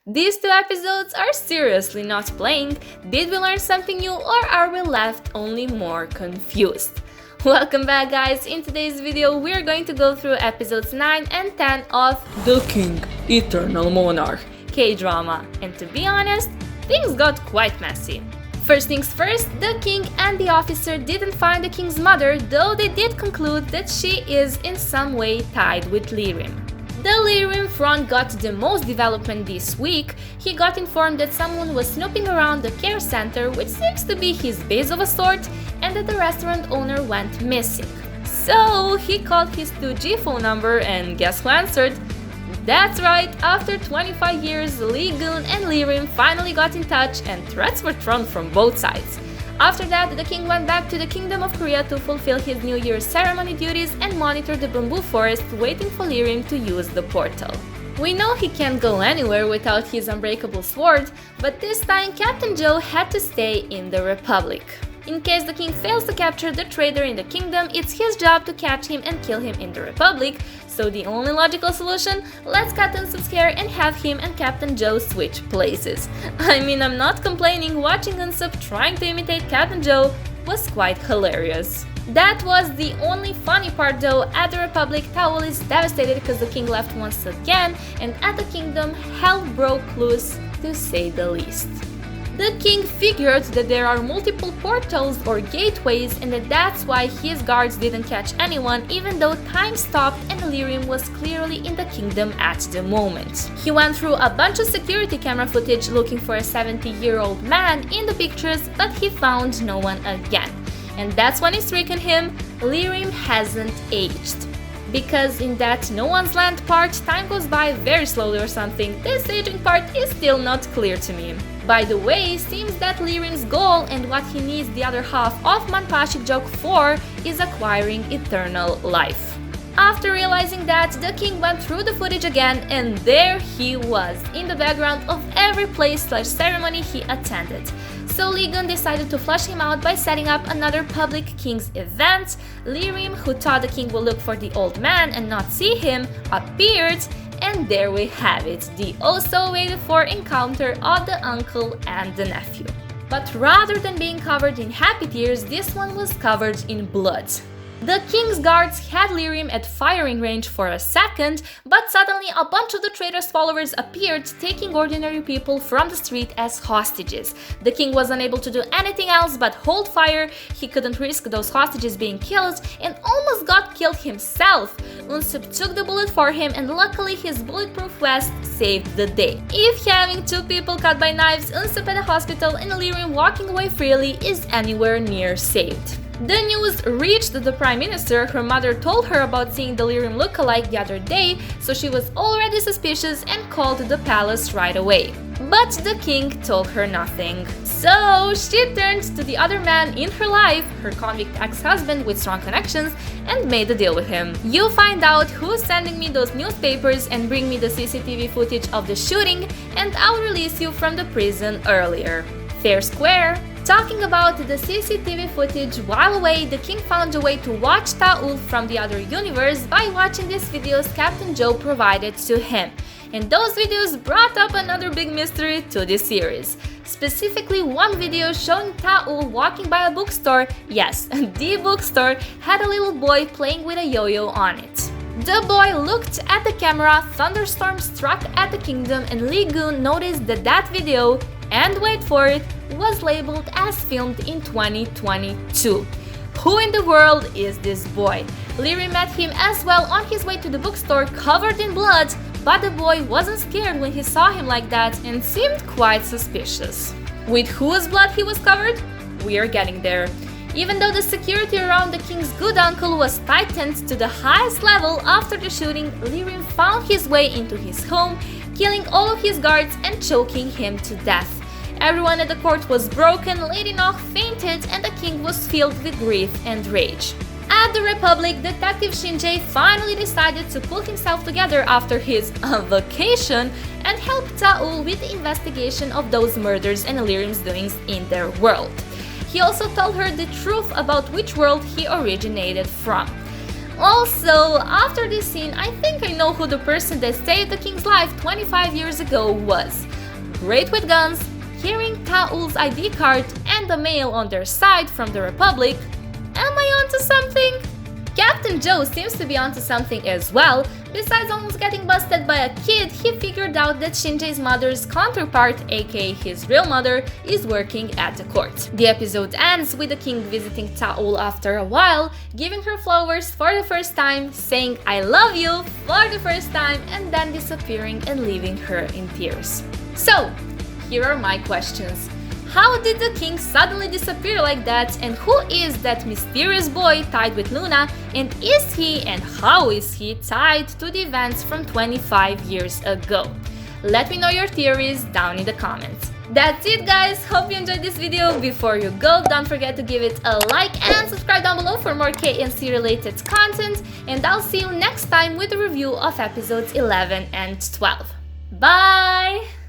These two episodes are seriously not playing. Did we learn something new or are we left only more confused? Welcome back, guys. In today's video we're going to go through episodes 9 and 10 of The King, Eternal Monarch, K-drama, and to be honest, things got quite messy. First things first, the king and the officer didn't find the king's mother, though they did conclude that she is in some way tied with Lee Lim. The Lee Lim front got the most development this week. He got informed that someone was snooping around the care center, which seems to be his base of a sort, and that the restaurant owner went missing. So he called his 2G phone number and guess who answered? That's right, after 25 years, Lee Gon and Lee Lim finally got in touch and threats were thrown from both sides. After that, the king went back to the Kingdom of Korea to fulfill his New Year's ceremony duties and monitor the bamboo forest, waiting for Lee Lim to use the portal. We know he can't go anywhere without his unbreakable sword, but this time Captain Joe had to stay in the Republic. In case the king fails to capture the traitor in the kingdom, it's his job to catch him and kill him in the Republic, so the only logical solution, let's cut Unsub's hair and have him and Captain Joe switch places. I mean, I'm not complaining, watching Unsub trying to imitate Captain Joe was quite hilarious. That was the only funny part though. At the Republic, Taul is devastated because the king left once again, and at the kingdom, hell broke loose, to say the least. The king figured that there are multiple portals or gateways and that's why his guards didn't catch anyone, even though time stopped and Lee Lim was clearly in the kingdom at the moment. He went through a bunch of security camera footage looking for a 70-year-old man in the pictures, but he found no one again. And that's when it struck him, Lee Lim hasn't aged. Because in that no one's land part, time goes by very slowly or something. This aging part is still not clear to me. By the way, seems that Lee Lim's goal and what he needs the other half of Manpashik Joke for is acquiring eternal life. After realizing that, the king went through the footage again and there he was, in the background of every place/ceremony he attended. So Lee Gon decided to flush him out by setting up another public king's event. Lee Lim, who thought the king would look for the old man and not see him, appeared, and there we have it, the also waited for encounter of the uncle and the nephew. But rather than being covered in happy tears, this one was covered in blood. The king's guards had Lee Lim at firing range for a second, but suddenly a bunch of the traitor's followers appeared, taking ordinary people from the street as hostages. The king was unable to do anything else but hold fire. He couldn't risk those hostages being killed and almost got killed himself. Unsub took the bullet for him and luckily his bulletproof vest saved the day. If having two people cut by knives, Unsub at a hospital and Lee Lim walking away freely is anywhere near saved. The news reached the Prime Minister. Her mother told her about seeing the Lee Lim look-alike the other day, so she was already suspicious and called the palace right away. But the king told her nothing. So she turned to the other man in her life, her convict ex-husband with strong connections, and made a deal with him. You find out who's sending me those newspapers and bring me the CCTV footage of the shooting, and I'll release you from the prison earlier. Fair square. Talking about the CCTV footage while away, the king found a way to watch Taul from the other universe by watching these videos Captain Joe provided to him. And those videos brought up another big mystery to this series. Specifically, one video showing Taul walking by a bookstore. Yes, the bookstore had a little boy playing with a yo-yo on it. The boy looked at the camera, thunderstorm struck at the kingdom, and Lee Gon noticed that video, and wait for it, was labeled as filmed in 2022. Who in the world is this boy? Lee Lim met him as well on his way to the bookstore covered in blood, but the boy wasn't scared when he saw him like that and seemed quite suspicious. With whose blood he was covered? We are getting there. Even though the security around the king's good uncle was tightened to the highest level after the shooting, Lee Lim found his way into his home, killing all of his guards and choking him to death. Everyone at the court was broken, Lady Nog fainted, and the king was filled with grief and rage. At the Republic, Detective Shinjae finally decided to pull himself together after his vacation and help Taul with the investigation of those murders and Lee Lim's doings in their world. He also told her the truth about which world he originated from. Also, after this scene, I think I know who the person that saved the king's life 25 years ago was. great with guns, carrying Taul's ID card and the mail on their side from the Republic. Am I onto something? Captain Joe seems to be onto something as well. Besides almost getting busted by a kid, he figured out that Shinjae's mother's counterpart, aka his real mother, is working at the court. The episode ends with the king visiting Taul after a while, giving her flowers for the first time, saying "I love you" for the first time, and then disappearing and leaving her in tears. So, here are my questions. How did the king suddenly disappear like that, and who is that mysterious boy tied with Luna, and is he and how is he tied to the events from 25 years ago? Let me know your theories down in the comments. That's it guys, hope you enjoyed this video. Before you go, don't forget to give it a like and subscribe down below for more K and C related content, and I'll see you next time with a review of episodes 11 and 12. Bye!